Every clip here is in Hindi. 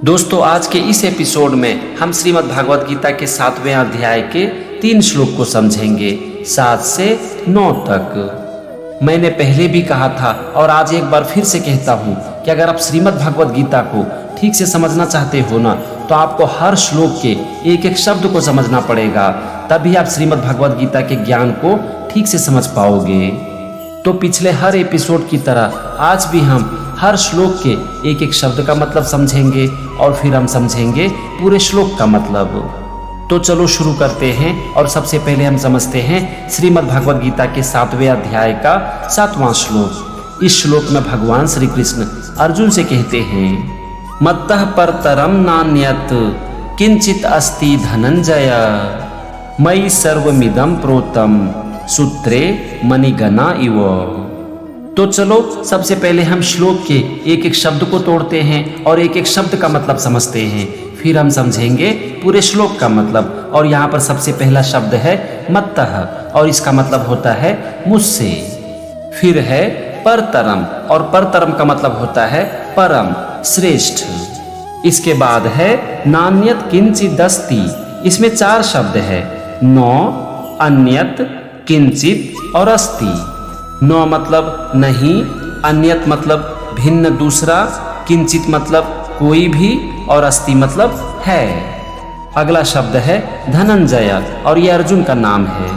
दोस्तों, आज के इस एपिसोड में हम श्रीमद् भागवत गीता के 7वें अध्याय के 3 श्लोक को समझेंगे, 7 से 9 तक। मैंने पहले भी कहा था और आज एक बार फिर से कहता हूँ कि अगर आप श्रीमद् भागवत गीता को ठीक से समझना चाहते हो ना, तो आपको हर श्लोक के एक एक शब्द को समझना पड़ेगा, तभी आप श्रीमद् भागवत गीता के ज्ञान को ठीक से समझ पाओगे। तो पिछले हर एपिसोड की तरह आज भी हम हर श्लोक के एक एक शब्द का मतलब समझेंगे और फिर हम समझेंगे पूरे श्लोक का मतलब। तो चलो शुरू करते हैं और सबसे पहले हम समझते हैं श्रीमद् भागवत गीता के 7वें अध्याय का 7वां श्लोक। इस श्लोक में भगवान श्री कृष्ण अर्जुन से कहते हैं, मत्तः परतरम नान्यत् किंचित अस्ति धनंजय मयि सर्वमिदं प्रोतम सूत्रे मणिगणा इव। तो चलो सबसे पहले हम श्लोक के एक एक शब्द को तोड़ते हैं और एक एक शब्द का मतलब समझते हैं, फिर हम समझेंगे पूरे श्लोक का मतलब। और यहाँ पर सबसे पहला शब्द है मत्तः और इसका मतलब होता है मुझसे। फिर है परतरम और परतरम का मतलब होता है परम श्रेष्ठ। इसके बाद है नान्यत किंचित अस्ति, इसमें 4 शब्द है, नौ, अन्यत, किंचित और अस्ति। नौ मतलब नहीं, अन्यत मतलब भिन्न दूसरा, किंचित मतलब कोई भी और अस्ति मतलब है। अगला शब्द है धनंजय और ये अर्जुन का नाम है।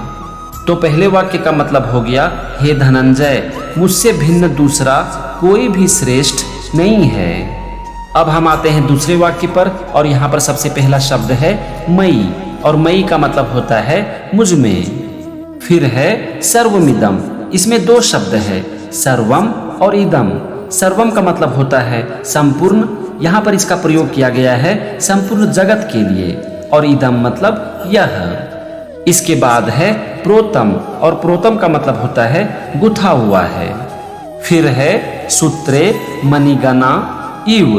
तो पहले वाक्य का मतलब हो गया, हे धनंजय, मुझसे भिन्न दूसरा कोई भी श्रेष्ठ नहीं है। अब हम आते हैं दूसरे वाक्य पर और यहाँ पर सबसे पहला शब्द है मयि और मयि का मतलब होता है मुझ में। फिर है सर्वमिदम, इसमें 2 शब्द है, सर्वम और इदम। सर्वम का मतलब होता है संपूर्ण, यहाँ पर इसका प्रयोग किया गया है संपूर्ण जगत के लिए, और इदम मतलब यह। इसके बाद है प्रोतम और प्रोतम का मतलब होता है गुथा हुआ है। फिर है सूत्रे मणिगणा इव।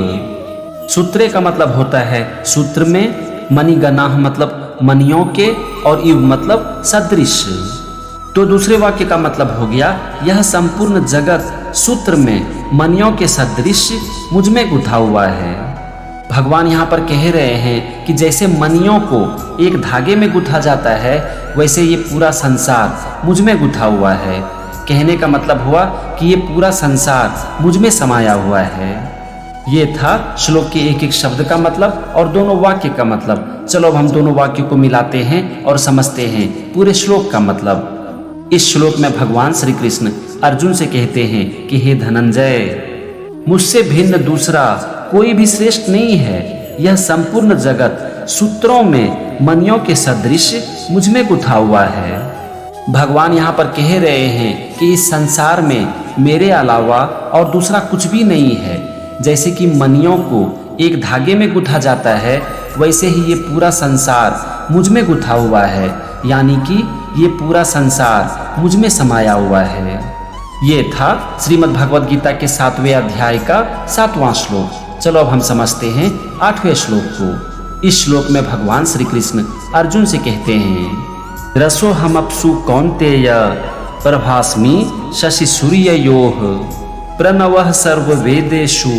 सूत्रे का मतलब होता है सूत्र में, मणिगणा मतलब मणियों के, और इव मतलब सदृश। तो दूसरे वाक्य का मतलब हो गया, यह संपूर्ण जगत सूत्र में मणियों के सदृश मुझ में गुथा हुआ है। भगवान यहाँ पर कह रहे हैं कि जैसे मणियों को एक धागे में गुथा जाता है, वैसे ये पूरा संसार मुझ में गुथा हुआ है। कहने का मतलब हुआ कि ये पूरा संसार मुझ में समाया हुआ है। ये था श्लोक के एक एक शब्द का मतलब और दोनों वाक्य का मतलब। चलो अब हम दोनों वाक्यों को मिलाते हैं और समझते हैं पूरे श्लोक का मतलब। इस श्लोक में भगवान श्री कृष्ण अर्जुन से कहते हैं कि हे धनंजय, मुझसे भिन्न दूसरा कोई भी श्रेष्ठ नहीं है। यह संपूर्ण जगत सूत्रों में मणियों के सदृश मुझ में गुथा हुआ है। भगवान यहाँ पर कह रहे हैं कि इस संसार में मेरे अलावा और दूसरा कुछ भी नहीं है। जैसे कि मणियों को एक धागे में गुथा जाता है, वैसे ही ये पूरा संसार मुझ में गुथा हुआ है, यानी कि ये पूरा संसार मुझ में समाया हुआ है। ये था श्रीमद् भागवत गीता के 7वें अध्याय का 7वां श्लोक। चलो अब हम समझते हैं 8वें श्लोक को। इस श्लोक में भगवान श्री कृष्ण अर्जुन से कहते हैं, रसो हमअप्सु कौन्तेय प्रभास्मि शशि सूर्ययोः प्रणवः सर्ववेदेषु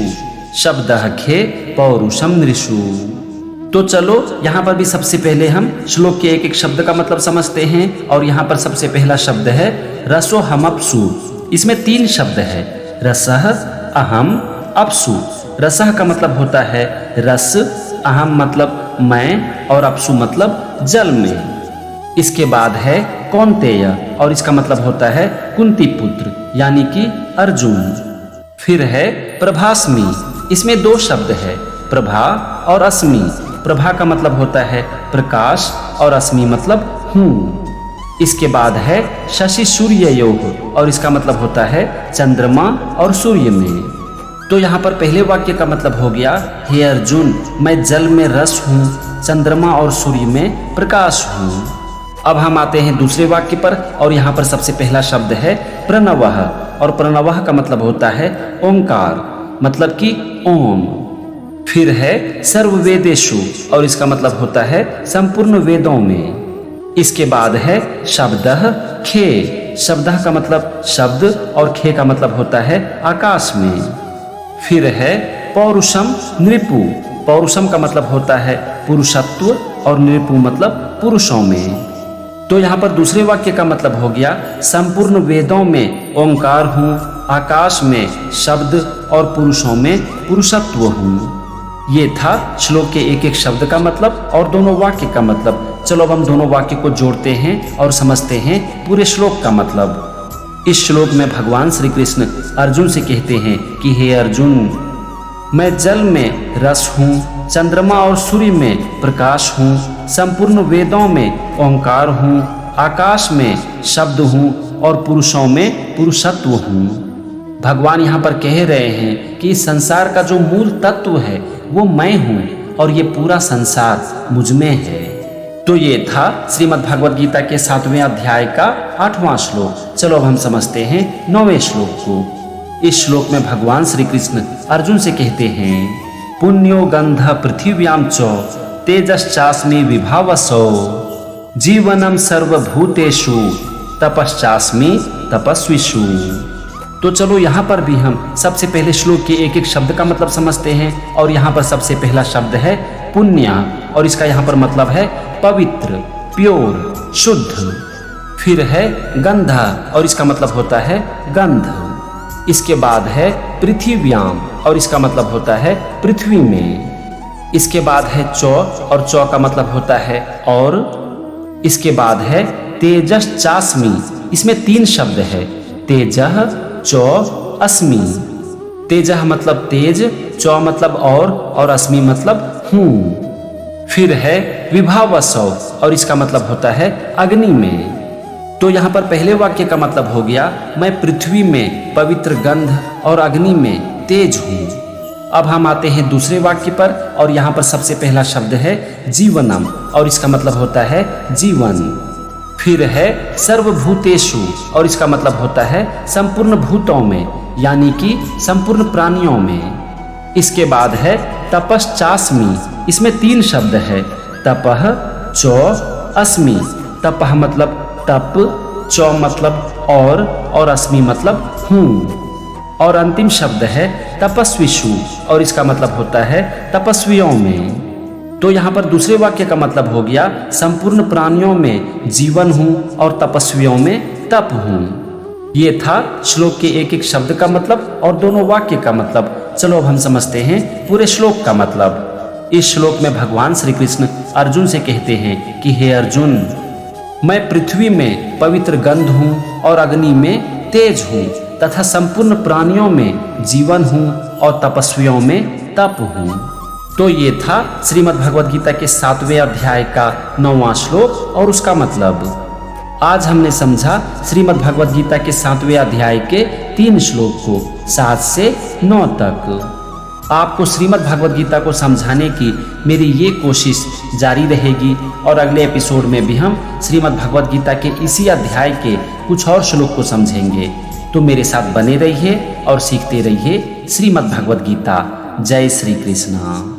शब्दः खे पौरुषम नृषु। तो चलो यहाँ पर भी सबसे पहले हम श्लोक के एक एक शब्द का मतलब समझते हैं। और यहाँ पर सबसे पहला शब्द है रसो हमअप्सु। इसमें 3 शब्द है, रसः, अहम, अप्सु। रसः का मतलब होता है रस, अहम मतलब मैं, और अप्सु मतलब जल में। इसके बाद है कौन्तेय और इसका मतलब होता है कुंती पुत्र, यानी कि अर्जुन। फिर है प्रभास्मि, इसमें 2 शब्द है, प्रभा और अस्मि। प्रभा का मतलब होता है प्रकाश और अस्मि मतलब हूँ। इसके बाद है शशि सूर्ययोः और इसका मतलब होता है चंद्रमा और सूर्य में। तो यहाँ पर पहले वाक्य का मतलब हो गया, हे अर्जुन, मैं जल में रस हूँ, चंद्रमा और सूर्य में प्रकाश हूँ। अब हम आते हैं दूसरे वाक्य पर और यहाँ पर सबसे पहला शब्द है प्रणवः और प्रणवः का मतलब होता है ओंकार, मतलब कि ओम। फिर है सर्ववेदेषु और इसका मतलब होता है संपूर्ण वेदों में। इसके बाद है शब्दः खे, शब्दः का मतलब शब्द और खे का मतलब होता है आकाश में। फिर है पौरुषम नृपु। पौरुषम का मतलब होता है पुरुषत्व और नृपु मतलब पुरुषों में। तो यहाँ पर दूसरे वाक्य का मतलब हो गया संपूर्ण वेदों में ओंकार हूँ, आकाश में शब्द और पुरुषों में पुरुषत्व हूँ। ये था श्लोक के एक एक शब्द का मतलब और दोनों वाक्य का मतलब। चलो अब हम दोनों वाक्य को जोड़ते हैं और समझते हैं पूरे श्लोक का मतलब। इस श्लोक में भगवान श्री कृष्ण अर्जुन से कहते हैं कि हे अर्जुन, मैं जल में रस हूँ, चंद्रमा और सूर्य में प्रकाश हूँ, संपूर्ण वेदों में ओंकार हूँ, आकाश में शब्द हूँ और पुरुषों में पुरुषत्व हूँ। भगवान यहाँ पर कह रहे हैं कि इस संसार का जो मूल तत्व है वो मैं हूँ और ये पूरा संसार मुझ में है। तो ये था श्रीमद् भगवद गीता के 7वें अध्याय का 8वां श्लोक। चलो अब हम समझते हैं 9वें श्लोक को। इस श्लोक में भगवान श्री कृष्ण अर्जुन से कहते हैं पुण्यो गंध पृथिव्याम च तेजश्चास्मि विभावसो जीवनम सर्वभूतेषु तपश्चास्मि तपस्विषु। तो चलो यहाँ पर भी हम सबसे पहले श्लोक के एक एक शब्द का मतलब समझते हैं। और यहाँ पर सबसे पहला शब्द है पुण्य और इसका यहाँ पर मतलब है पवित्र, प्योर, शुद्ध। फिर है गंधा और इसका मतलब होता है गंध। इसके बाद है पृथिव्याम और इसका मतलब होता है पृथ्वी में। इसके बाद है चौ और चौ का मतलब होता है और। इसके बाद है तेजश्चास्मि, इसमें 3 शब्द है तेजः, चौ, अस्मि। तेजः मतलब तेज, चौ मतलब और अस्मि मतलब हूँ। फिर है विभावसौ और इसका मतलब होता है अग्नि में। तो यहाँ पर पहले वाक्य का मतलब हो गया मैं पृथ्वी में पवित्र गंध और अग्नि में तेज हूँ। अब हम आते हैं दूसरे वाक्य पर और यहाँ पर सबसे पहला शब्द है जीवनम और इसका मतलब होता है जीवन। फिर है सर्वभूतेषु और इसका मतलब होता है संपूर्ण भूतों में यानी कि संपूर्ण प्राणियों में। इसके बाद है तपश्चास्मि, इसमें 3 शब्द है तपः, चौ, अस्मि। तपः मतलब तप, चौ मतलब और अस्मि मतलब हूँ। और अंतिम शब्द है तपस्विषु और इसका मतलब होता है तपस्वियों में। तो यहाँ पर दूसरे वाक्य का मतलब हो गया संपूर्ण प्राणियों में जीवन हूँ और तपस्वियों में तप हूँ। ये था श्लोक के एक एक शब्द का मतलब और दोनों वाक्य का मतलब। चलो अब हम समझते हैं पूरे श्लोक का मतलब। इस श्लोक में भगवान श्री कृष्ण अर्जुन से कहते हैं कि हे अर्जुन, मैं पृथ्वी में पवित्र गंध हूँ और अग्नि में तेज हूँ तथा संपूर्ण प्राणियों में जीवन हूँ और तपस्वियों में तप हूँ। तो ये था श्रीमद् भगवद गीता के 7वें अध्याय का 9वां श्लोक और उसका मतलब। आज हमने समझा श्रीमद् भगवद गीता के 7वें अध्याय के 3 श्लोक को 7 से 9 तक। आपको श्रीमद् भगवद गीता को समझाने की मेरी ये कोशिश जारी रहेगी और अगले एपिसोड में भी हम श्रीमद् भगवद गीता के इसी अध्याय के कुछ और श्लोक को समझेंगे। तो मेरे साथ बने रहिए और सीखते रहिए श्रीमद् भगवद गीता। जय श्री कृष्ण।